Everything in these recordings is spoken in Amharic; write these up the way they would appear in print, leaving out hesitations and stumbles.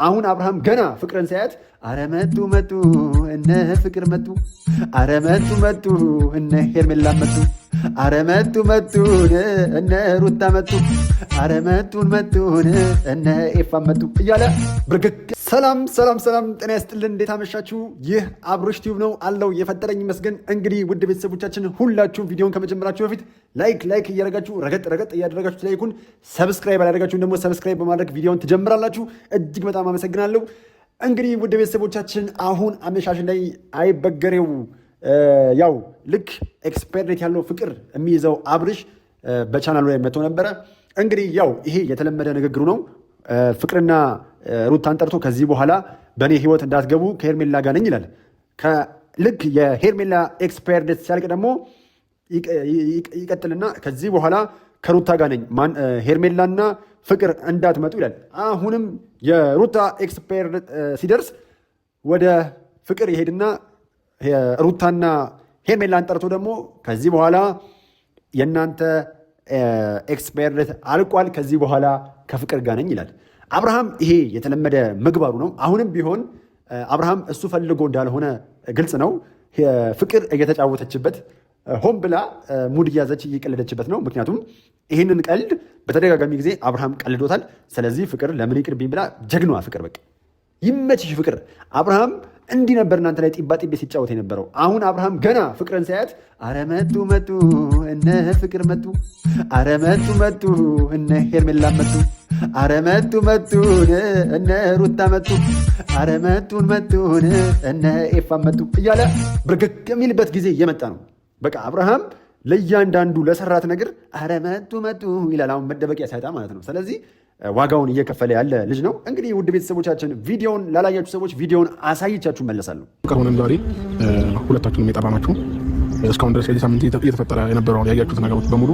አሁን አብርሃም ገና ፍቅርን ሲያያት አረ መጡ እነ ፍቅር መጡ፣ አረ መጡ እነ ሄርሜላ መጡ፣ አረ መጡ እነ ሩታ መጡ፣ አረ መጡን እነ ኤፋ መጡ እያለ ብርግግ። ሰላም ጤና ይስጥልን። እንዴት አመሻችሁ? ይህ አብርሽ ቲዩብ ነው አለው የፈጠረኝ ይመስገን። እንግዲህ ውድ ቤተሰቦቻችን ሁላችሁም ቪዲዮን ከመጀመራችሁ በፊት ላይክ እያደረጋችሁ ረገጥ እያደረጋችሁ ላይኩን፣ ሰብስክራይብ አላደረጋችሁም ደግሞ ሰብስክራይብ በማድረግ ቪዲዮን ትጀምራላችሁ። እጅግ በጣም አመሰግናለሁ። እንግዲህ ውድ ቤተሰቦቻችን አሁን አመሻሽ ላይ አይበገሬው ያው ልክ ኤክስፐርት ያለው ፍቅር የሚይዘው አብርሽ በቻናሉ ላይ መጥቶ ነበረ። እንግዲህ ያው ይሄ የተለመደ ንግግሩ ነው። ፍቅርና ሩታን ጠርቶ ከዚህ በኋላ በእኔ ህይወት እንዳትገቡ ከሄርሜላ ጋር ነኝ ይላል። ልክ የሄርሜላ ኤክስፐርት ሲያልቅ ደግሞ ይቀጥልና ከዚህ በኋላ ከሩታ ጋር ነኝ ሄርሜላና ፍቅር እንዳትመጡ ይላል። አሁንም የሩታ ኤክስፐርት ሲደርስ ወደ ፍቅር ይሄድና ሩታና ሄርሜላን ጠርቶ ደግሞ ከዚህ በኋላ የእናንተ ኤክስፐርት አልቋል፣ ከዚህ በኋላ ከፍቅር ጋር ነኝ ይላል። አብርሃም ይሄ የተለመደ ምግባሩ ነው። አሁንም ቢሆን አብርሃም እሱ ፈልጎ እንዳልሆነ ግልጽ ነው። ፍቅር እየተጫወተችበት ሆን ብላ ሙድ እያዘች እየቀለደችበት ነው። ምክንያቱም ይህንን ቀልድ በተደጋጋሚ ጊዜ አብርሃም ቀልዶታል። ስለዚህ ፍቅር ለምን ይቅርብኝ ብላ ጀግኗ ፍቅር በቃ ይመችሽ ፍቅር። አብርሃም እንዲህ ነበር እናንተ ላይ ጢባ ጢቤ ሲጫወት የነበረው። አሁን አብርሃም ገና ፍቅርን ሲያያት አረ መጡ እነ ፍቅር መጡ፣ አረ መጡ እነ ሄርሜላ መጡ፣ አረ መጡ እነ ሩታ መጡ፣ አረ መጡን እነ ኤፋ መጡ እያለ ብርግግ የሚልበት ጊዜ እየመጣ ነው። በቃ አብርሃም ለእያንዳንዱ ለሰራት ነገር አረ መጡ ይላል። አሁን መደበቂያ ሳይጣ ማለት ነው። ስለዚህ ዋጋውን እየከፈለ ያለ ልጅ ነው። እንግዲህ ውድ ቤተሰቦቻችን ቪዲዮውን ላላያችሁ ሰዎች ቪዲዮውን አሳይቻችሁ መለሳለሁ። ከሆነም ዛሬ ሁለታችሁንም የጠራናችሁ እስካሁን ድረስ የዚህ ሳምንት እየተፈጠረ የነበረውን ያያችሁት ነገሮች በሙሉ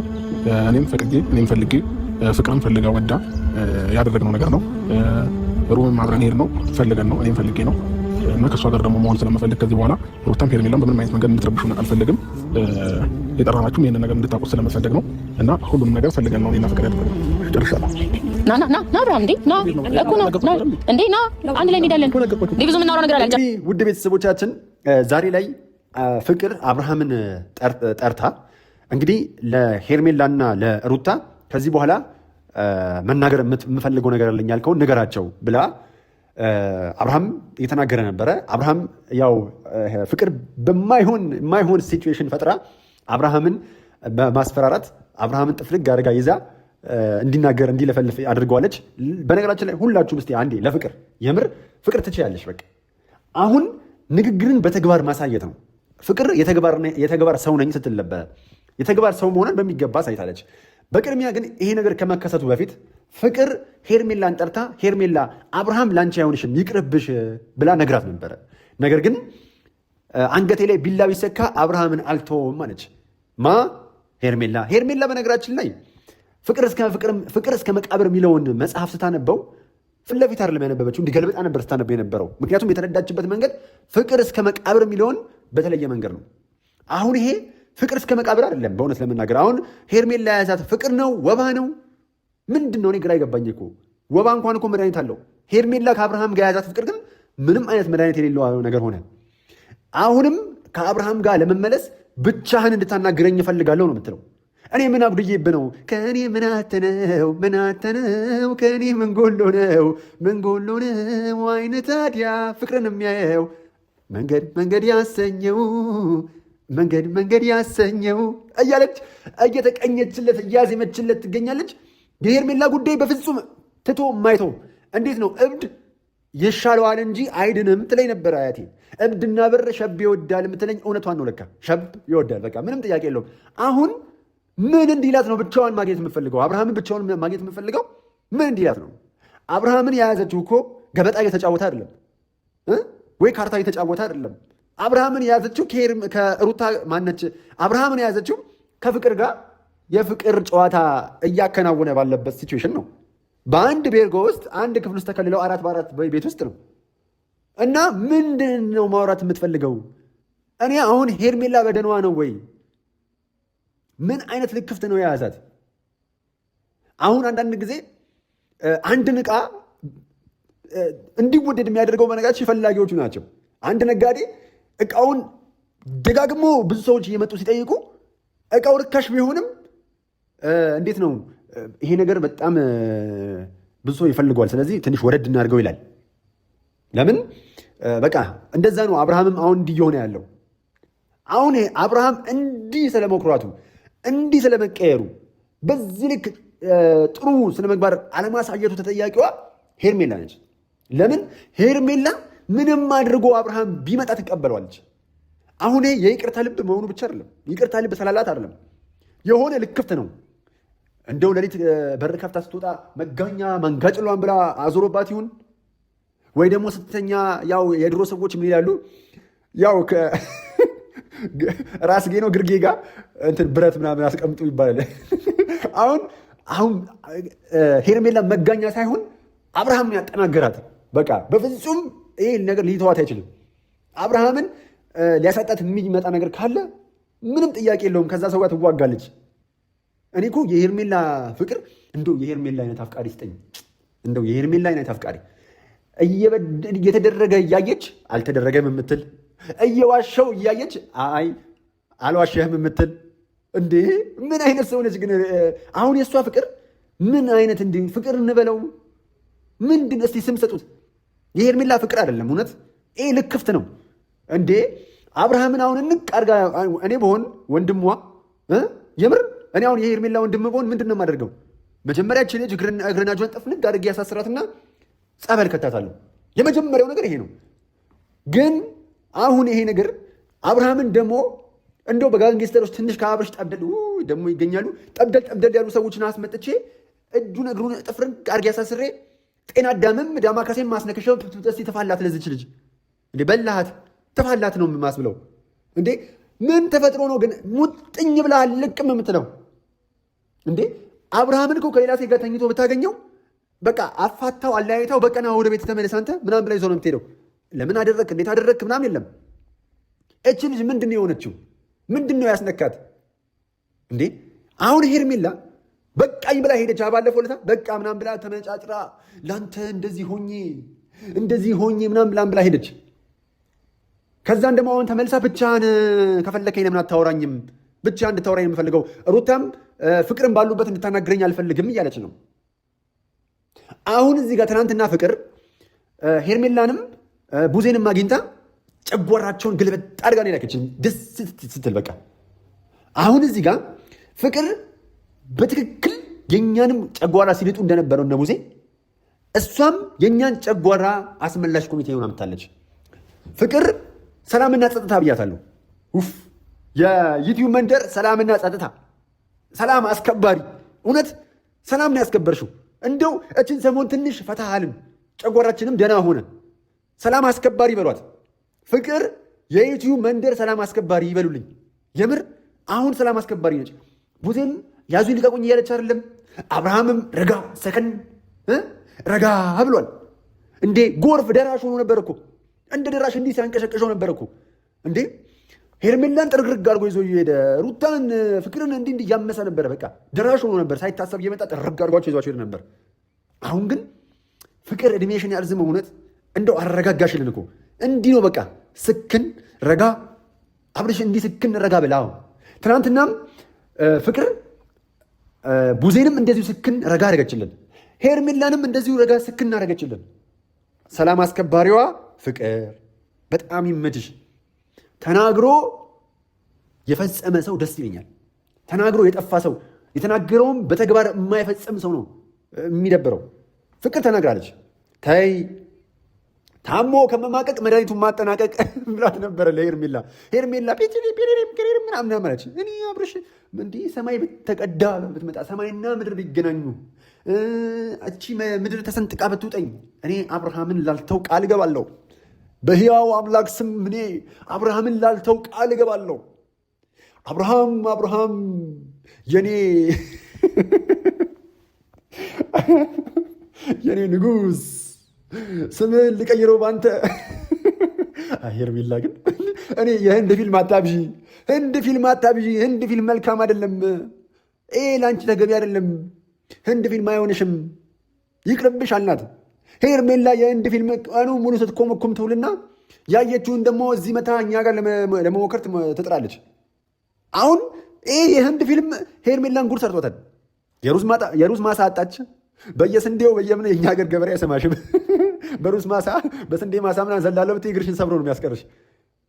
እኔም ፈልጌ ፍቅርም ፈልጋ ወዳ ያደረግነው ነገር ነው። ሩምም አብረን ሄድ ነው ፈልገን ነው እኔም ፈልጌ ነው እና ከእሷ ጋር ደግሞ መሆን ስለምፈልግ ከዚህ በኋላ ሩታም ሄርሜላም በምንም አይነት መንገድ እንድትረብሹን አልፈልግም። የጠራናችሁም ይህንን ነገር እንድታውቁት ስለምፈልግ ነው እና ሁሉንም ነገር ፈልገን ነው እኔና ፍቅር ያደረግነው። ጨርሻለሁ። አንድ ላይ እንሄዳለን። ብዙ የምናወራው ነገር አለ። ውድ ቤተሰቦቻችን ዛሬ ላይ ፍቅር አብርሃምን ጠርታ እንግዲህ ለሄርሜላና ለሩታ ከዚህ በኋላ መናገር የምፈልገው ነገር አለኝ ያልከውን ንገራቸው ብላ አብርሃም እየተናገረ ነበረ። አብርሃም ያው ፍቅር በማይሆን ሲቹዌሽን ፈጥራ አብርሃምን በማስፈራራት አብርሃምን ጥፍልግ አድርጋ ይዛ እንዲናገር እንዲለፈልፍ አድርገዋለች። በነገራችን ላይ ሁላችሁም እስቲ አንዴ ለፍቅር የምር ፍቅር ትችያለሽ። በቃ አሁን ንግግርን በተግባር ማሳየት ነው። ፍቅር የተግባር ሰው ነኝ ስትል ነበረ። የተግባር ሰው መሆኗን በሚገባ ሳይታለች። በቅድሚያ ግን ይሄ ነገር ከመከሰቱ በፊት ፍቅር ሄርሜላን ጠርታ ሄርሜላ አብርሃም ላንቺ አይሆንሽም ይቅርብሽ ብላ ነግራት ነበረ። ነገር ግን አንገቴ ላይ ቢላ ቢሰካ አብርሃምን አልተወውም አለች። ሄርሜላ በነገራችን ላይ ፍቅር እስከ መቃብር የሚለውን መጽሐፍ ስታነበው ፊት ለፊት አይደለም ያነበበችው፣ እንዲገልበጣ ነበር ስታነበው የነበረው። ምክንያቱም የተረዳችበት መንገድ ፍቅር እስከ መቃብር የሚለውን በተለየ መንገድ ነው። አሁን ይሄ ፍቅር እስከ መቃብር አይደለም። በእውነት ለመናገር አሁን ሄርሜላ የያዛት ፍቅር ነው ወባ ነው ምንድን ነው? እኔ ግራ ይገባኝ እኮ። ወባ እንኳን እኮ መድኃኒት አለው። ሄርሜላ ከአብርሃም ጋር የያዛት ፍቅር ግን ምንም አይነት መድኃኒት የሌለው ነገር ሆነ። አሁንም ከአብርሃም ጋር ለመመለስ ብቻህን እንድታናግረኝ እፈልጋለሁ ነው የምትለው። እኔ ምን አጉድዬብህ ነው? ከእኔ ምን አተነው ከእኔ ምን ጎሎ ነው አይነ ታዲያ ፍቅርን የሚያየው መንገድ ያሰኘው እያለች እየተቀኘችለት እያዜመችለት ትገኛለች። የሄርሜላ ጉዳይ በፍጹም ትቶ ማይተው እንዴት ነው? እብድ ይሻለዋል እንጂ አይድንም ትለኝ ነበር አያቴ። እብድና ብር ሸብ ይወዳል የምትለኝ እውነቷን ነው። ለካ ሸብ ይወዳል። በቃ ምንም ጥያቄ የለውም። አሁን ምን እንዲላት ነው ብቻዋን ማግኘት የምፈልገው? አብርሃምን ብቻውን ማግኘት የምፈልገው ምን እንዲላት ነው? አብርሃምን የያዘችው እኮ ገበጣ እየተጫወተ አይደለም ወይ ካርታ እየተጫወተ አይደለም። አብርሃምን የያዘችው ከሩታ ማነች? አብርሃምን የያዘችው ከፍቅር ጋር የፍቅር ጨዋታ እያከናወነ ባለበት ሲቹዌሽን ነው። በአንድ ቤርጎ ውስጥ አንድ ክፍል ውስጥ ተከልለው 4x4 ቤት ውስጥ ነው። እና ምንድን ነው ማውራት የምትፈልገው? እኔ አሁን ሄርሜላ በደንዋ ነው ወይ? ምን አይነት ልክፍት ነው የያዛት? አሁን አንዳንድ ጊዜ አንድን ዕቃ እንዲወደድ የሚያደርገው በነገራችን ፈላጊዎቹ ናቸው። አንድ ነጋዴ እቃውን ደጋግሞ ብዙ ሰዎች እየመጡ ሲጠይቁ እቃው ርካሽ ቢሆንም እንዴት ነው ይሄ ነገር በጣም ብዙ ሰው ይፈልገዋል፣ ስለዚህ ትንሽ ወረድ እናድርገው ይላል። ለምን በቃ እንደዛ ነው። አብርሃምም አሁን እንዲህ እየሆነ ያለው አሁን አብርሃም እንዲህ ስለመኩራቱ እንዲህ ስለመቀየሩ በዚህ ልክ ጥሩ ስለመግባር አለማሳየቱ ተጠያቂዋ ሄርሜላ ነች። ለምን ሄርሜላ ምንም አድርጎ አብርሃም ቢመጣ ትቀበለዋለች። አሁን የይቅርታ ልብ መሆኑ ብቻ አይደለም፣ ይቅርታ ልብ ስላላት አይደለም፣ የሆነ ልክፍት ነው። እንደው ሌሊት በር ከፍታ ስትወጣ መጋኛ መንጋጭሏን ብላ አዞሮባት ይሁን ወይ ደግሞ ስትተኛ ያው የድሮ ሰዎች ምን ይላሉ? ያው ራስጌ ነው ግርጌ ጋር እንትን ብረት ምናምን አስቀምጡ ይባላል። አሁን ሄርሜላ መጋኛ ሳይሆን አብርሃምን ያጠናገራት። በቃ በፍጹም ይህ ነገር ሊተዋት አይችልም። አብርሃምን ሊያሳጣት የሚመጣ ነገር ካለ ምንም ጥያቄ የለውም፣ ከዛ ሰው ጋር ትዋጋለች። እኔ እኮ የሄርሜላ ፍቅር እንደው የሄርሜላ አይነት አፍቃሪ ስጠኝ፣ እንደው የሄርሜላ አይነት አፍቃሪ እየተደረገ እያየች አልተደረገም የምትል እየዋሸው እያየች አይ አልዋሸህም የምትል እንዴ! ምን አይነት ሰው ነች ግን? አሁን የእሷ ፍቅር ምን አይነት እንዲ ፍቅር እንበለው ምንድን? እስቲ ስም ሰጡት። የሄርሜላ ፍቅር አይደለም እውነት፣ ይህ ልክፍት ነው እንዴ! አብርሃምን አሁን እንቅ አድርጋ እኔ በሆን ወንድሟ የምር እኔ አሁን የሄርሜላ ወንድም በሆን ምንድን ነው የማደርገው? መጀመሪያችን ልጅ እግርና እጇን ጠፍንግ አድርጌ ያሳስራትና ጸበል ከታታለሁ። የመጀመሪያው ነገር ይሄ ነው። ግን አሁን ይሄ ነገር አብርሃምን ደግሞ እንደው በጋንግስተሮች ትንሽ ከአብርሽ ጠብደል ደግሞ ይገኛሉ። ጠብደል ያሉ ሰዎችን አስመጥቼ እጁን እግሩን ጥፍርን አድርጌ ያሳስሬ ጤና አዳምም ዳማ ካሴም ማስነከሻው ስ ተፋላት። ለዚች ልጅ እንዴ በላሃት ተፋላት ነው የማስብለው። እንዴ ምን ተፈጥሮ ነው ግን ሙጥኝ ብላ ልቅም የምትለው እንዴ? አብርሃምን እኮ ከሌላ ሴት ጋር ተኝቶ ብታገኘው በቃ አፋታው አለያይታው በቀና ወደ ቤት ተመለስ አንተ ምናምን ብላ ይዞ ነው የምትሄደው። ለምን አደረግክ እንዴት አደረግክ ምናምን የለም። እቺ ልጅ ምንድን ነው የሆነችው? ምንድን ነው ያስነካት እንዴ? አሁን ሄርሜላ በቃኝ ብላ ሄደች። ባለፈው ዕለት በቃ ምናምን ብላ ተመጫጭራ ለአንተ እንደዚህ ሆኜ ምናምን ብላ ሄደች። ከዛን ደግሞ አሁን ተመልሳ ብቻህን ከፈለከኝ ለምን አታወራኝም? ብቻ እንድታወራኝ የምፈልገው ሩታም ፍቅርን ባሉበት እንድታናግረኝ አልፈልግም እያለች ነው። አሁን እዚህ ጋር ትናንትና ፍቅር ሄርሜላንም ቡዜንም አግኝታ ጨጓራቸውን ግልበጥ አድርጋ ነው የላከችን ደስ ስትል። በቃ አሁን እዚህ ጋር ፍቅር በትክክል የእኛንም ጨጓራ ሲልጡ እንደነበረው እነ ቡዜ እሷም የእኛን ጨጓራ አስመላሽ ኮሚቴ ሆና መጥታለች። ፍቅር ሰላምና ጸጥታ ብያታለሁ። የዩቲዩብ መንደር ሰላምና ጸጥታ፣ ሰላም አስከባሪ። እውነት ሰላም ነው ያስከበርሽው። እንደው እችን ሰሞን ትንሽ ፈታሃልን፣ ጨጓራችንም ደህና ሆነ። ሰላም አስከባሪ በሏት። ፍቅር የዩቲዩብ መንደር ሰላም አስከባሪ ይበሉልኝ። የምር አሁን ሰላም አስከባሪ ነች። ቡዜም ያዙ ልቀቁኝ እያለች አይደለም። አብርሃምም ረጋ ሰከን ረጋ ብሏል። እንዴ ጎርፍ ደራሽ ሆኖ ነበር እኮ እንደ ደራሽ እንዲህ ሲያንቀሸቀሸው ነበር እኮ እንዴ። ሄርሜላን ጥርግርግ አድርጎ ይዞ እየሄደ ሩታን ፍቅርን እንዲህ እያመሰ ነበረ። በቃ ደራሽ ሆኖ ነበር። ሳይታሰብ እየመጣ ጥርግ አድርጓቸው ይዟቸው ሄደ ነበር። አሁን ግን ፍቅር እድሜሽን ያርዝመው። እውነት እንደው አረጋጋሽልን እኮ እንዲህ ነው በቃ ስክን ረጋ አብርሽ እንዲህ ስክን ረጋ ብላው። ትናንትናም ፍቅር ቡዜንም እንደዚሁ ስክን ረጋ አረገችልን። ሄርሜላንም እንደዚሁ ረጋ ስክን አረገችልን። ሰላም አስከባሪዋ ፍቅር በጣም ይመችሽ። ተናግሮ የፈጸመ ሰው ደስ ይለኛል። ተናግሮ የጠፋ ሰው የተናገረውም በተግባር የማይፈጽም ሰው ነው የሚደብረው። ፍቅር ተናግራለች። ተይ ታሞ ከመማቀቅ መድኃኒቱን ማጠናቀቅ ብላት ነበረ ለሄርሜላ። ሄርሜላ ምናምን አመለች። እኔ አብርሽ እንዲህ ሰማይ ተቀዳ ብትመጣ ሰማይና ምድር ቢገናኙ እቺ ምድር ተሰንጥቃ ብትውጠኝ እኔ አብርሃምን ላልተው ቃል እገባለሁ። በሕያው አምላክ ስም እኔ አብርሃምን ላልተው ቃል እገባለሁ። አብርሃም የኔ ንጉሥ ስምን ልቀይረው ባንተ። ሄርሜላ ግን እኔ የህንድ ፊልም አታብዢ፣ ህንድ ፊልም መልካም አይደለም። ለአንቺ ተገቢ አይደለም። ህንድ ፊልም አይሆንሽም፣ ይቅርብሽ አልናት። ሄርሜላ የህንድ ፊልም ቀኑ ሙሉ ስትኮመኩም ትውልና ያየችውን ደግሞ እዚህ መታ እኛ ጋር ለመሞከር ትጥራለች። አሁን ይህ የህንድ ፊልም ሄርሜላን ጉድ ሰርቶታል። የሩዝ ማሳ አጣች። በየስንዴው በየምን የእኛ ሀገር ገበሬ አይሰማሽም። በሩዝ ማሳ በስንዴ ማሳ ምናምን ዘላለው ብትይ እግርሽን ሰብሮ ነው የሚያስቀርሽ።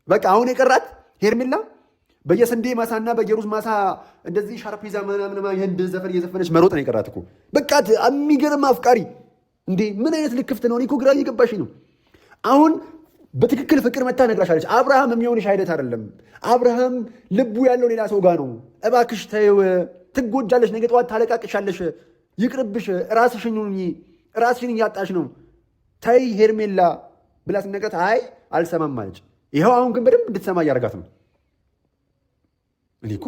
በቃ አሁን የቀራት ሄርሜላ በየስንዴ ማሳና በየሩዝ ማሳ እንደዚህ ሻርፕ ይዛ ምናምን የህንድ ዘፈን እየዘፈነች መሮጥ ነው የቀራት እኮ። በቃ የሚገርም አፍቃሪ እንዴ! ምን አይነት ልክፍት ነው? እኔ እኮ ግራ እየገባሽ ነው። አሁን በትክክል ፍቅር መታ ነግራሻለች። አብርሃም የሚሆንሽ አይነት አይደለም። አብርሃም ልቡ ያለው ሌላ ሰው ጋር ነው። እባክሽ ተይው፣ ትጎጃለሽ፣ ነገ ጠዋት ታለቃቅሻለሽ፣ ይቅርብሽ፣ ራስሽን እያጣሽ ነው፣ ተይ ሄርሜላ ብላ ስነግራት አይ አልሰማም ማለች። ይኸው አሁን ግን በደንብ እንድትሰማ እያደረጋት ነው። እኔ እኮ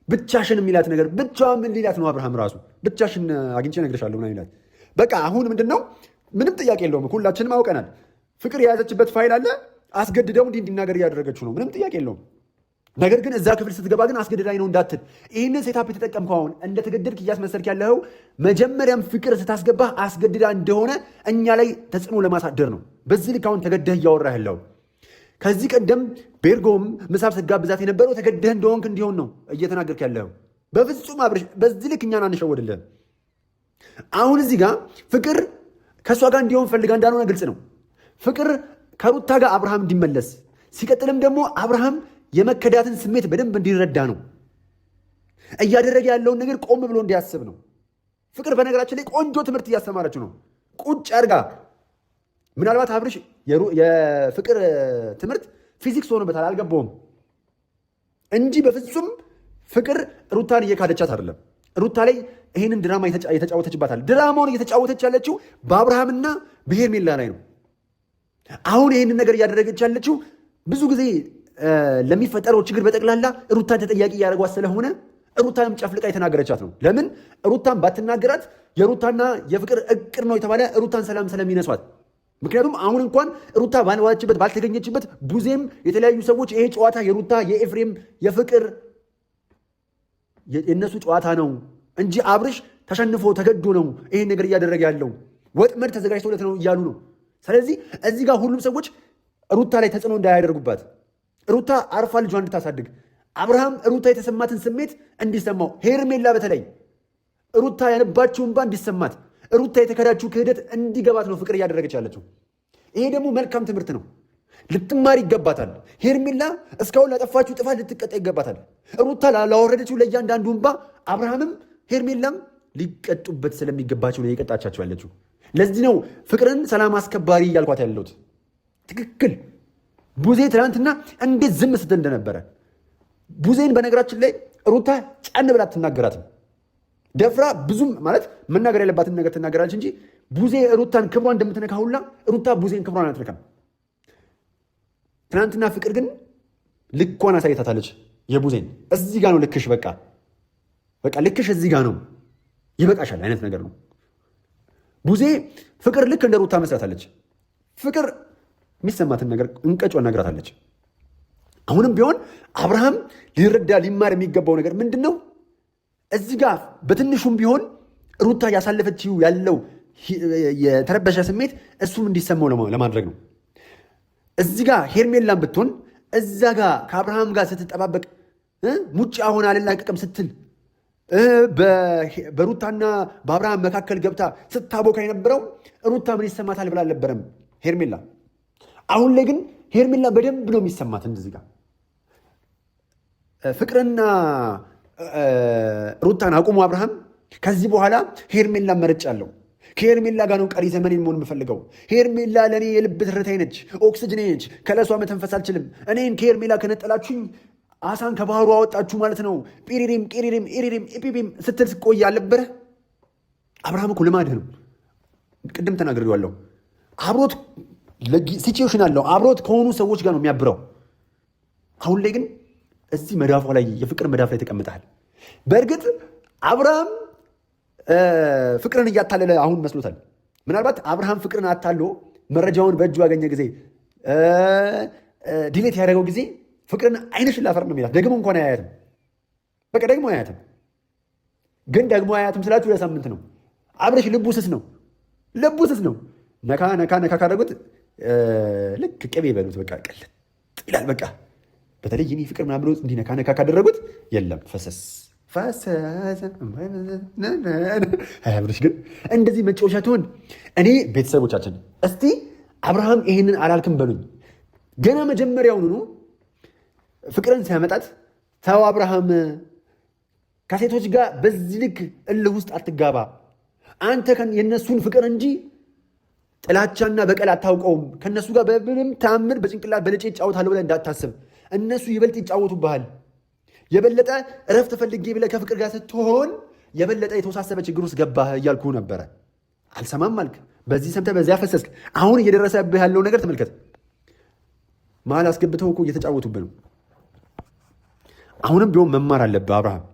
ብቻሽን የሚላት ነገር ብቻዋን ምን ሊላት ነው? አብርሃም ራሱ ብቻሽን አግኝቼ እነግርሻለሁ ምናምን ይላት። በቃ አሁን ምንድን ነው? ምንም ጥያቄ የለውም። ሁላችንም አውቀናል። ፍቅር የያዘችበት ፋይል አለ። አስገድደው እንዲናገር እያደረገችው ነው። ምንም ጥያቄ የለውም። ነገር ግን እዛ ክፍል ስትገባ ግን አስገድዳኝ ነው እንዳትል። ይህንን ሴታፕ የተጠቀምከው አሁን እንደተገደድክ እያስመሰልክ ያለኸው መጀመሪያም ፍቅር ስታስገባ አስገድዳ እንደሆነ እኛ ላይ ተጽዕኖ ለማሳደር ነው። በዚህ ልክ አሁን ተገደህ እያወራህ ያለው። ከዚህ ቀደም ቤርጎም ምሳብ ስትጋብዛት የነበረው ተገደህ እንደሆንክ እንዲሆን ነው እየተናገርክ ያለኸው። በፍጹም አብርሽ፣ በዚህ ልክ እኛን አንሸወድልህም። አሁን እዚህ ጋር ፍቅር ከእሷ ጋር እንዲሆን ፈልጋ እንዳልሆነ ግልጽ ነው። ፍቅር ከሩታ ጋር አብርሃም እንዲመለስ፣ ሲቀጥልም ደግሞ አብርሃም የመከዳትን ስሜት በደንብ እንዲረዳ ነው እያደረገ ያለውን ነገር ቆም ብሎ እንዲያስብ ነው። ፍቅር በነገራችን ላይ ቆንጆ ትምህርት እያስተማረችው ነው። ቁጭ አድርጋ ምናልባት አብርሽ የፍቅር ትምህርት ፊዚክስ ሆኖበታል አልገባውም እንጂ በፍጹም ፍቅር ሩታን እየካደቻት አይደለም። ሩታ ላይ ይህንን ድራማ የተጫወተችባታል። ድራማውን እየተጫወተች ያለችው በአብርሃምና በሄርሜላ ላይ ነው። አሁን ይህንን ነገር እያደረገች ያለችው ብዙ ጊዜ ለሚፈጠረው ችግር በጠቅላላ ሩታን ተጠያቂ እያደረጓት ስለሆነ ሩታንም ጨፍልቃ የተናገረቻት ነው። ለምን ሩታን ባትናገራት የሩታና የፍቅር እቅድ ነው የተባለ ሩታን ሰላም ስለሚነሷት። ምክንያቱም አሁን እንኳን ሩታ ባልዋለችበት ባልተገኘችበት ቡዜም የተለያዩ ሰዎች ይሄ ጨዋታ የሩታ የኤፍሬም የፍቅር የእነሱ ጨዋታ ነው እንጂ አብርሽ ተሸንፎ ተገዶ ነው ይሄን ነገር እያደረገ ያለው፣ ወጥመድ ተዘጋጅቶለት ነው እያሉ ነው። ስለዚህ እዚህ ጋር ሁሉም ሰዎች ሩታ ላይ ተጽዕኖ እንዳያደርጉባት፣ ሩታ አርፋ ልጇን እንድታሳድግ፣ አብርሃም ሩታ የተሰማትን ስሜት እንዲሰማው፣ ሄርሜላ በተለይ ሩታ ያነባችው እንባ እንዲሰማት፣ ሩታ የተከዳችው ክህደት እንዲገባት ነው ፍቅር እያደረገች ያለችው። ይሄ ደግሞ መልካም ትምህርት ነው። ልትማር ይገባታል። ሄርሜላ እስካሁን ላጠፋችሁ ጥፋት ልትቀጣ ይገባታል። ሩታ ላወረደችው ለእያንዳንዱ እንባ አብርሃምም ሄርሜላም ሊቀጡበት ስለሚገባቸው ነው የቀጣቻቸው ያለችው። ለዚህ ነው ፍቅርን ሰላም አስከባሪ እያልኳት ያለሁት። ትክክል። ቡዜ ትናንትና እንዴት ዝም ስትል እንደነበረ ቡዜን በነገራችን ላይ ሩታ ጫን ብላ አትናገራትም። ደፍራ ብዙም ማለት መናገር ያለባትን ነገር ትናገራለች እንጂ ቡዜ ሩታን ክብሯን እንደምትነካ ሁላ ሩታ ቡዜን ክብሯን አትነካም። ትናንትና ፍቅር ግን ልኳን አሳይታታለች። የቡዜን እዚህ ጋ ነው ልክሽ፣ በቃ ልክሽ እዚህ ጋ ነው፣ ይበቃሻል አይነት ነገር ነው። ቡዜ ፍቅር ልክ እንደ ሩታ መስራታለች። ፍቅር የሚሰማትን ነገር እንቀጯን ነግራታለች። አሁንም ቢሆን አብርሃም ሊረዳ ሊማር የሚገባው ነገር ምንድን ነው? እዚህ ጋር በትንሹም ቢሆን ሩታ ያሳለፈችው ያለው የተረበሸ ስሜት እሱም እንዲሰማው ለማድረግ ነው። እዚህ ጋር ሄርሜላን ብትሆን እዛ ጋር ከአብርሃም ጋር ስትጠባበቅ ሙጫ ሆና አልላቀቅም ስትል በሩታና በአብርሃም መካከል ገብታ ስታቦካ የነበረው ሩታ ምን ይሰማታል ብላ አልነበረም ሄርሜላ። አሁን ላይ ግን ሄርሜላ በደንብ ነው የሚሰማት። እንደዚህ ጋር ፍቅርና ሩታን አቁሙ አብርሃም። ከዚህ በኋላ ሄርሜላ መርጫለሁ። ከሄርሜላ ጋር ነው ቀሪ ዘመኔን መሆን የምፈልገው። ሄርሜላ ለእኔ የልብ ትርታዬ ነች፣ ኦክስጅኔ ነች። ከለሷ መተንፈስ አልችልም። እኔን ከሄርሜላ ከነጠላችሁኝ አሳን ከባህሩ አወጣችሁ ማለት ነው። ጲሪሪም ቂሪሪም ኢሪሪም ኢፒፒም ስትል ስቆይ አልነበረ? አብርሃም እኮ ልማድህ ነው። ቅድም ተናግሬዋለሁ። አብሮት ሲቹዌሽን አለው። አብሮት ከሆኑ ሰዎች ጋር ነው የሚያብረው። አሁን ላይ ግን እዚህ መዳፏ ላይ የፍቅር መዳፍ ላይ ተቀምጠሃል። በእርግጥ አብርሃም ፍቅርን እያታለለ አሁን መስሎታል። ምናልባት አብርሃም ፍቅርን አታሎ መረጃውን በእጁ ያገኘ ጊዜ ዲሌት ያደረገው ጊዜ ፍቅርን አይነሽን ላፈር ነው የሚላት። ደግሞ እንኳን አያያትም። በቃ ደግሞ አያያትም። ግን ደግሞ አያያትም ስላችሁ ለሳምንት ነው። አብረሽ ልቡ ስስ ነው። ነካ ካደረጉት ልክ ቅቤ በሉት በቃ ቀለጥ ይላል። በቃ በተለይ የኔ ፍቅር ምናምን ብሎ እንዲህ ነካ ካደረጉት የለም ፈሰስ ብሎች ግን እንደዚህ መጫወቻ ትሆን። እኔ ቤተሰቦቻችን እስቲ አብርሃም ይሄንን አላልክም በሉኝ። ገና መጀመሪያውኑ ፍቅርን ሲያመጣት ተው አብርሃም ከሴቶች ጋር በዚህ ልክ እልህ ውስጥ አትጋባ። አንተ የነሱን ፍቅር እንጂ ጥላቻና በቀል አታውቀውም። ከነሱ ጋር በምንም ተአምር በጭንቅላት በልጬ ይጫወታለሁ ብለህ እንዳታስብ። እነሱ ይበልጥ ይጫወቱብሃል። የበለጠ እረፍት ፈልጌ ብለህ ከፍቅር ጋር ስትሆን የበለጠ የተወሳሰበ ችግር ውስጥ ገባህ እያልኩ ነበረ። አልሰማም አልክ። በዚህ ሰምተህ በዚያ ፈሰስክ። አሁን እየደረሰብህ ያለው ነገር ተመልከት። መሀል አስገብተው እኮ እየተጫወቱብህ ነው። አሁንም ቢሆን መማር አለብህ አብርሃም።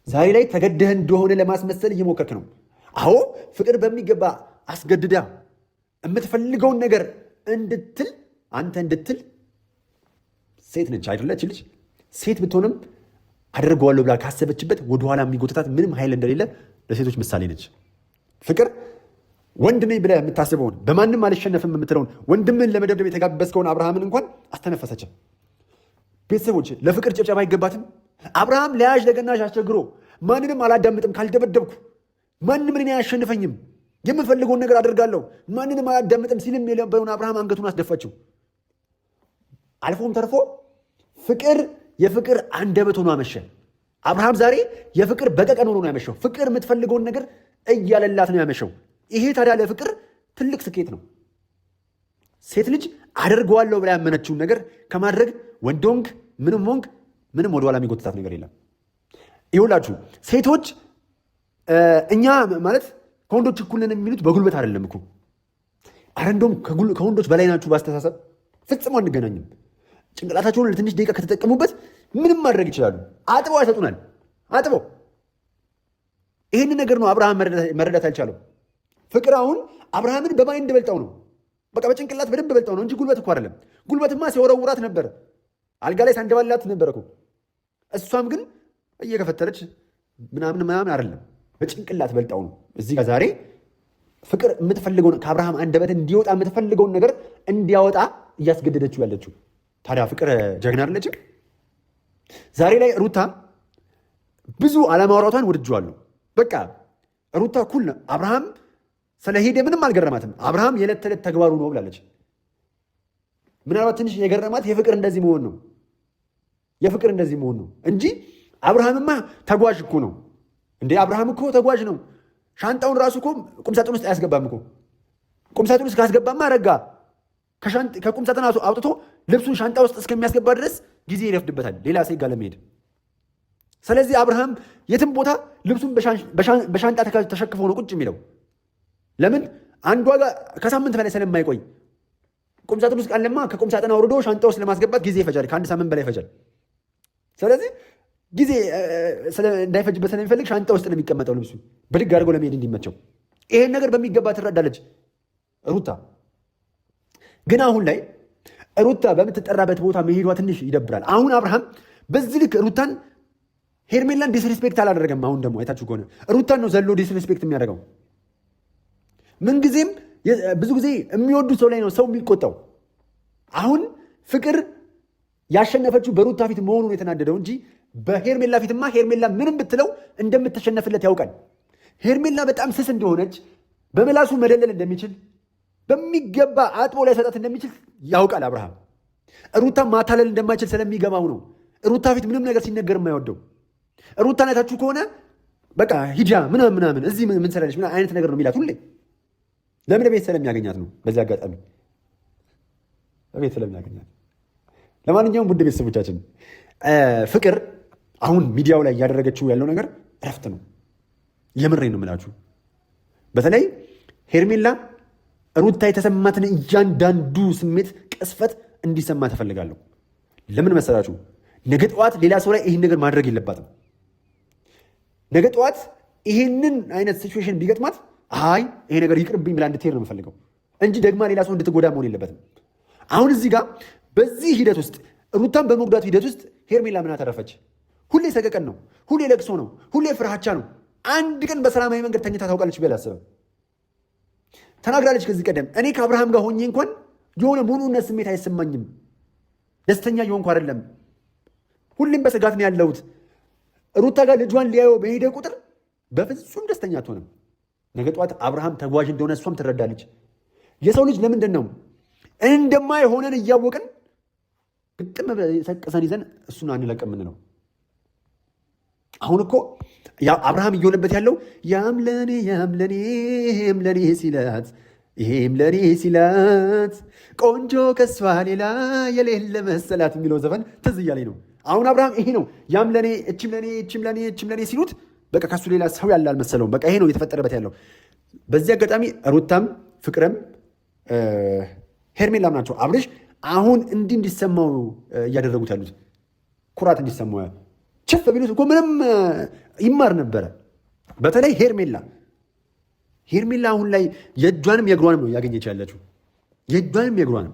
ዛሬ ላይ ተገደህ እንደሆነ ለማስመሰል እየሞከርክ ነው። አዎ ፍቅር በሚገባ አስገድዳ የምትፈልገውን ነገር እንድትል አንተ እንድትል ሴት ነች አይደለች? ልጅ ሴት ብትሆንም አደርገዋለሁ ብላ ካሰበችበት ወደኋላ የሚጎተታት ምንም ኃይል እንደሌለ ለሴቶች ምሳሌ ነች። ፍቅር ወንድ ነኝ ብለህ የምታስበውን በማንም አልሸነፍም የምትለውን ወንድምን ለመደብደብ የተጋበዝከውን አብርሃምን እንኳን አስተነፈሰችም። ቤተሰቦች ለፍቅር ጭብጨባ አይገባትም? አብርሃም ለያዥ ለገናዥ አስቸግሮ ማንንም አላዳምጥም ካልደበደብኩ ማንም እኔን አያሸንፈኝም የምፈልገውን ነገር አደርጋለሁ ማንንም አላዳምጥም ሲልም የነበረውን አብርሃም አንገቱን አስደፋችው። አልፎም ተርፎ ፍቅር የፍቅር አንደበት ሆኖ አመሸ። አብርሃም ዛሬ የፍቅር በቀቀን ሆኖ ነው ያመሸው። ፍቅር የምትፈልገውን ነገር እያለላት ነው ያመሸው። ይሄ ታዲያ ለፍቅር ትልቅ ስኬት ነው። ሴት ልጅ አደርገዋለሁ ብላ ያመነችውን ነገር ከማድረግ ወንድ ሆንክ ምንም ሆንክ ምንም ወደኋላ የሚጎትታት ነገር የለም። ይሁላችሁ ሴቶች እኛ ማለት ከወንዶች እኩል ነን የሚሉት በጉልበት አይደለም እኮ። አረ እንደውም ከወንዶች በላይ ናችሁ በአስተሳሰብ። ፍጽሞ አንገናኝም። ጭንቅላታቸውን ለትንሽ ደቂቃ ከተጠቀሙበት ምንም ማድረግ ይችላሉ። አጥበው ያሰጡናል። አጥበው። ይህን ነገር ነው አብርሃም መረዳት አልቻለው። ፍቅር አሁን አብርሃምን በማይንድ በልጣው ነው። በቃ በጭንቅላት በደንብ በልጣው ነው እንጂ ጉልበት እኮ አይደለም። ጉልበትማ ሲወረውራት ነበር፣ አልጋ ላይ ሳንደባላት ነበር እኮ። እሷም ግን እየከፈተለች ምናምን አይደለም፣ በጭንቅላት በልጣው ነው። እዚህ ጋር ዛሬ ፍቅር የምትፈልገውን ከአብርሃም አንደበት እንዲወጣ የምትፈልገውን ነገር እንዲያወጣ እያስገደደችው ያለችው። ታዲያ ፍቅር ጀግና አይደለችም? ዛሬ ላይ ሩታ ብዙ አለማውራቷን ወድጄዋለሁ። በቃ ሩታ ኩል ነው። አብርሃም ስለሄደ ምንም አልገረማትም። አብርሃም የዕለት ተዕለት ተግባሩ ነው ብላለች። ምናልባት ትንሽ የገረማት የፍቅር እንደዚህ መሆን ነው፣ የፍቅር እንደዚህ መሆን ነው እንጂ አብርሃምማ ተጓዥ እኮ ነው እንዴ! አብርሃም እኮ ተጓዥ ነው። ሻንጣውን ራሱ እኮ ቁምሳጥን ውስጥ አያስገባም እኮ። ቁምሳጥን ውስጥ ካስገባማ ረጋ። ከቁምሳጥን አውጥቶ ልብሱን ሻንጣ ውስጥ እስከሚያስገባ ድረስ ጊዜ ይረፍድበታል ሌላ ሴት ጋር ለመሄድ። ስለዚህ አብርሃም የትም ቦታ ልብሱን በሻንጣ ተሸክፎ ነው ቁጭ የሚለው። ለምን? አንዷ ጋር ከሳምንት በላይ ስለማይቆይ። ቁምሳጥን ውስጥ ቃለማ ከቁምሳጥን አውርዶ ሻንጣ ውስጥ ለማስገባት ጊዜ ይፈጃል፣ ከአንድ ሳምንት በላይ ይፈጃል። ስለዚህ ጊዜ እንዳይፈጅበት ስለሚፈልግ ሻንጣ ውስጥ ነው የሚቀመጠው ልብሱ ብድግ አድርጎ ለመሄድ እንዲመቸው። ይሄን ነገር በሚገባ ትረዳለች ሩታ። ግን አሁን ላይ ሩታ በምትጠራበት ቦታ መሄዷ ትንሽ ይደብራል። አሁን አብርሃም በዚህ ልክ ሩታን ሄርሜላን ዲስሪስፔክት አላደረገም። አሁን ደግሞ አይታችሁ ከሆነ ሩታን ነው ዘሎ ዲስሪስፔክት የሚያደርገው። ምንጊዜም ብዙ ጊዜ የሚወዱ ሰው ላይ ነው ሰው የሚቆጣው። አሁን ፍቅር ያሸነፈችው በሩታ ፊት መሆኑን የተናደደው እንጂ በሄርሜላ ፊትማ ሄርሜላ ምንም ብትለው እንደምትሸነፍለት ያውቃል። ሄርሜላ በጣም ስስ እንደሆነች በመላሱ መደለል እንደሚችል በሚገባ አጥቦ ላይ ሰጣት እንደሚችል ያውቃል አብርሃም። ሩታ ማታለል እንደማይችል ስለሚገባው ነው ሩታ ፊት ምንም ነገር ሲነገር የማይወደው። ሩታን አይታችሁ ከሆነ በቃ ሂጃ ምናምን እዚህ ምን ሰላለች ምናምን አይነት ነገር ነው የሚላት ሁሌ። ለምን? ቤት ስለሚያገኛት ነው። በዚህ አጋጣሚ ቤት ስለሚያገኛት። ለማንኛውም ውድ ቤተሰቦቻችን ፍቅር አሁን ሚዲያው ላይ እያደረገችው ያለው ነገር እረፍት ነው። የምሬን ነው የምላችሁ። በተለይ ሄርሜላ ሩታ የተሰማትን እያንዳንዱ ስሜት ቅስፈት እንዲሰማ ተፈልጋለሁ። ለምን መሰላችሁ? ነገ ጠዋት ሌላ ሰው ላይ ይህን ነገር ማድረግ የለባትም። ነገ ጠዋት ይህንን አይነት ሲቹዌሽን ቢገጥማት አይ ይሄ ነገር ይቅርብኝ ብላ እንድትሄድ ነው የምፈልገው እንጂ ደግማ ሌላ ሰው እንድትጎዳ መሆን የለበትም። አሁን እዚህ ጋር በዚህ ሂደት ውስጥ ሩታን በመጉዳቱ ሂደት ውስጥ ሄርሜላ ምን አተረፈች? ሁሌ ሰቀቀን ነው፣ ሁሌ ለቅሶ ነው፣ ሁሌ ፍርሃቻ ነው። አንድ ቀን በሰላማዊ መንገድ ተኝታ ታውቃለች ብዬ አላስብም። ተናግራለች ከዚህ ቀደም። እኔ ከአብርሃም ጋር ሆኜ እንኳን የሆነ ሙሉነት ስሜት አይሰማኝም፣ ደስተኛ የሆንኩ አይደለም፣ ሁሌም በስጋት ነው ያለሁት። ሩታ ጋር ልጇን ሊያየው በሄደ ቁጥር በፍጹም ደስተኛ አትሆንም። ነገ ጠዋት አብርሃም ተጓዥ እንደሆነ እሷም ትረዳለች። የሰው ልጅ ለምንድን ነው እንደማይሆነን እያወቅን ግጥም ሰቅሰን ይዘን እሱን አንለቅም የምንለው? አሁን እኮ አብርሃም እየሆነበት ያለው ያም ለኔ ሲላት ይሄም ለኔ ሲላት ቆንጆ ከሷ ሌላ የሌለ መሰላት የሚለው ዘፈን ትዝ እያለኝ ነው። አሁን አብርሃም ይሄ ነው ያም ለኔ እችም ለኔ ሲሉት በቃ ከሱ ሌላ ሰው ያለ አልመሰለውም። በቃ ይሄ ነው እየተፈጠረበት ያለው። በዚህ አጋጣሚ ሩታም ፍቅርም ሄርሜላም ናቸው አብርሽ አሁን እንዲሰማው እያደረጉት ያሉት ኩራት እንዲሰማው ቸፍ ቢሉት እኮ ምንም ይማር ነበረ። በተለይ ሄርሜላ አሁን ላይ የእጇንም የእግሯንም ነው ያገኘች ያለችው። የእጇንም የእግሯንም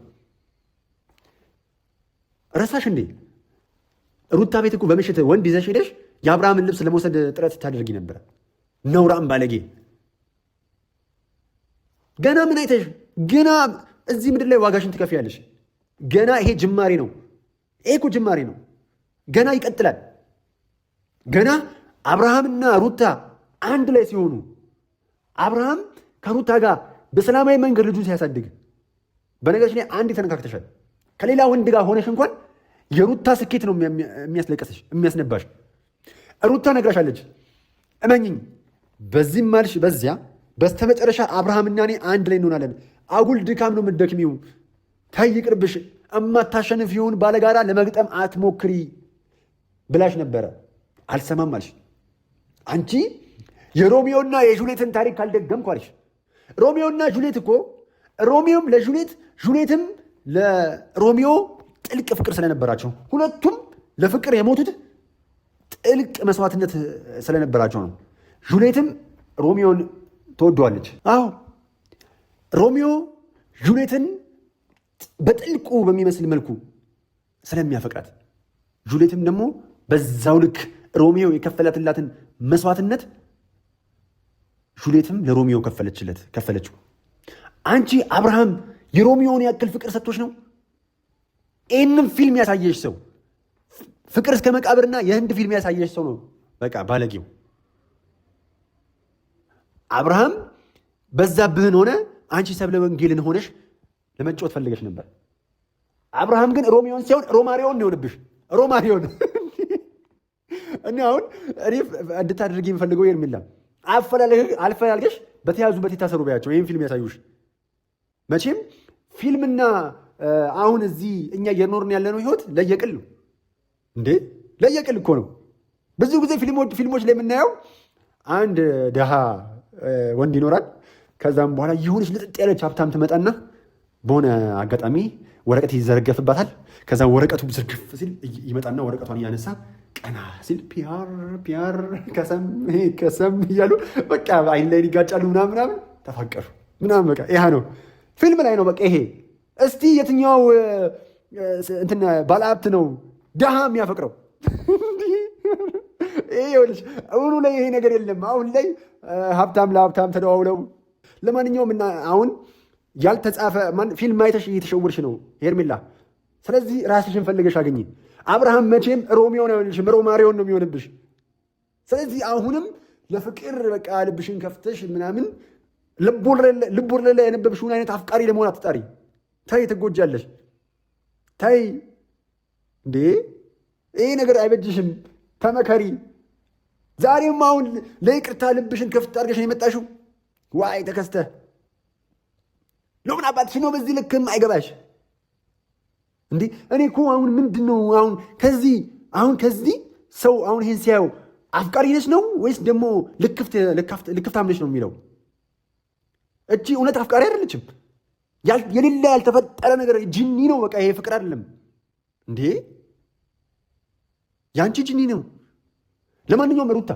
ረሳሽ እንዴ? ሩታ ቤት እኮ በምሽት ወንድ ይዘሽ ሄደሽ የአብርሃምን ልብስ ለመውሰድ ጥረት ታደርጊ ነበረ። ነውራም ባለጌ። ገና ምን አይተሽ? ገና እዚህ ምድር ላይ ዋጋሽን ትከፍያለሽ። ገና ይሄ ጅማሬ ነው። ይሄ እኮ ጅማሬ ነው። ገና ይቀጥላል። ገና አብርሃምና ሩታ አንድ ላይ ሲሆኑ አብርሃም ከሩታ ጋር በሰላማዊ መንገድ ልጁን ሲያሳድግ፣ በነገርሽ ላይ አንድ ተነካክተሻል። ከሌላ ወንድ ጋር ሆነሽ እንኳን የሩታ ስኬት ነው የሚያስለቀስሽ የሚያስነባሽ። ሩታ ነግራሻለች፣ እመኝኝ፣ በዚህም ማልሽ በዚያ በስተመጨረሻ አብርሃምና እኔ አንድ ላይ እንሆናለን። አጉል ድካም ነው የምትደክሚው። ተይ ይቅርብሽ፣ እማታሸንፊውን ባለጋራ ለመግጠም አትሞክሪ ብላሽ ነበረ። አልሰማም አልሽ። አንቺ የሮሚዮና የጁሌትን ታሪክ ካልደገምኩ አልሽ። ሮሚዮና ጁሌት እኮ ሮሚዮም ለጁሌት ጁሌትም ለሮሚዮ ጥልቅ ፍቅር ስለነበራቸው ሁለቱም ለፍቅር የሞቱት ጥልቅ መስዋዕትነት ስለነበራቸው ነው። ጁሌትም ሮሚዮን ትወደዋለች። አዎ ሮሚዮ ጁሌትን በጥልቁ በሚመስል መልኩ ስለሚያፈቅራት፣ ጁሌትም ደግሞ በዛው ልክ ሮሚዮ የከፈለትላትን መስዋዕትነት ጁሌትም ለሮሚዮ ከፈለችው። አንቺ አብርሃም የሮሚዮን ያክል ፍቅር ሰጥቶች ነው ይህንም ፊልም ያሳየሽ ሰው፣ ፍቅር እስከ መቃብርና የህንድ ፊልም ያሳየሽ ሰው ነው በቃ ባለጌው። አብርሃም በዛብህን ሆነ አንቺ ሰብለ ወንጌልን ሆነሽ ለመጫወት ፈልገሽ ነበር። አብርሃም ግን ሮሚዮን ሲሆን ሮማሪዮን ነው የሆነብሽ። ሮማሪዮን እና አሁን እኔ እንድታደርጊ የምፈልገው ሄርሜላ አልፈላልገሽ በተያዙበት የታሰሩ በያቸው ይህን ፊልም ያሳዩሽ። መቼም ፊልምና አሁን እዚህ እኛ እየኖርን ያለነው ህይወት ለየቅል ነው እንዴ! ለየቅል እኮ ነው። ብዙ ጊዜ ፊልሞች ላይ የምናየው አንድ ድሃ ወንድ ይኖራል። ከዛም በኋላ የሆነች ልጥጥ ያለች ሀብታም ትመጣና በሆነ አጋጣሚ ወረቀት ይዘረገፍባታል። ከዛ ወረቀቱ ዝርግፍ ሲል ይመጣና ወረቀቷን እያነሳ ቀና ሲል ፒያር ከሰም እያሉ በቃ አይን ላይ ይጋጫሉ ምናምን ተፋቀሩ ምናምን በቃ ይሄ ነው ፊልም ላይ ነው በቃ ይሄ። እስቲ የትኛው እንትን ባለሀብት ነው ድሃ የሚያፈቅረው? ይኸውልሽ አሁኑ ላይ ይሄ ነገር የለም። አሁን ላይ ሀብታም ለሀብታም ተደዋውለው። ለማንኛውም እና አሁን ያልተጻፈ ፊልም አይተሽ እየተሸወርሽ ነው ሄርሜላ። ስለዚህ ራስሽን ፈልገሽ አገኘ። አብርሃም መቼም ሮሚዮን አይሆንልሽም፣ ሮማሪዮን ነው የሚሆንብሽ። ስለዚህ አሁንም ለፍቅር በቃ ልብሽን ከፍተሽ ምናምን ልቦለድ ላይ የነበብሽውን አይነት አፍቃሪ ለመሆን አትጣሪ። ታይ ትጎጃለሽ። ታይ እንዴ ይሄ ነገር አይበጅሽም። ተመከሪ። ዛሬም አሁን ለይቅርታ ልብሽን ከፍት አድርገሽ ነው የመጣሽው። ዋይ ተከስተ ለምን አባትሽ ነው በዚህ ልክም አይገባሽ እንዴ? እኔ እኮ አሁን ምንድን ነው አሁን ከዚህ ሰው አሁን ይሄን ሲያየው አፍቃሪ ነች ነው ወይስ ደግሞ ልክፍታም ነች ነው የሚለው? እቺ እውነት አፍቃሪ አይደለችም። የሌላ ያልተፈጠረ ነገር ጅኒ ነው በቃ። ይሄ ፍቅር አይደለም እንዴ? ያንቺ ጅኒ ነው። ለማንኛውም ሩታ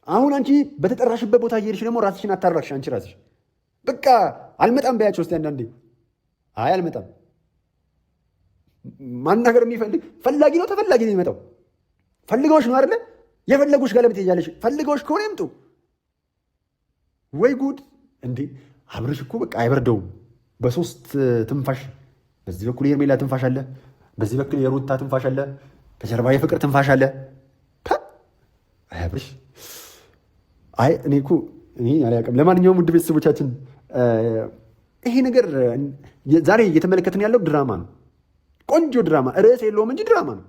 አሁን አንቺ በተጠራሽበት ቦታ እየሄድሽ ደግሞ ራስሽን አታራክሽ። አንቺ ራስሽ በቃ አልመጣም በያቸው እስቲ አንዳንዴ። አይ አልመጣም። ማናገር የሚፈልግ ፈላጊ ነው ተፈላጊ ነው የሚመጣው። ፈልገውሽ ነው አይደለ? የፈለጉሽ ጋር ለምን ትሄጃለሽ? ፈልገውሽ ከሆነ ይምጡ። ወይ ጉድ እንዴ! አብርሽ እኮ በቃ አይበርደውም። በሶስት ትንፋሽ፣ በዚህ በኩል የሄርሜላ ትንፋሽ አለ፣ በዚህ በኩል የሩታ ትንፋሽ አለ፣ ከጀርባ የፍቅር ትንፋሽ አለ። አብርሽ አይ እኔ አላውቅም። ለማንኛውም ውድ ቤተሰቦቻችን ይሄ ነገር ዛሬ እየተመለከትን ያለው ድራማ ነው። ቆንጆ ድራማ፣ ርዕስ የለውም እንጂ ድራማ ነው።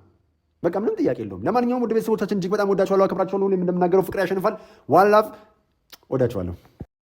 በቃ ምንም ጥያቄ የለውም። ለማንኛውም ውድ ቤተሰቦቻችን እጅግ በጣም ወዳችኋለሁ፣ አከብራችኋለሁ። ሁሌም እንደምናገረው ፍቅር ያሸንፋል። ዋን ላቭ። ወዳችኋለሁ።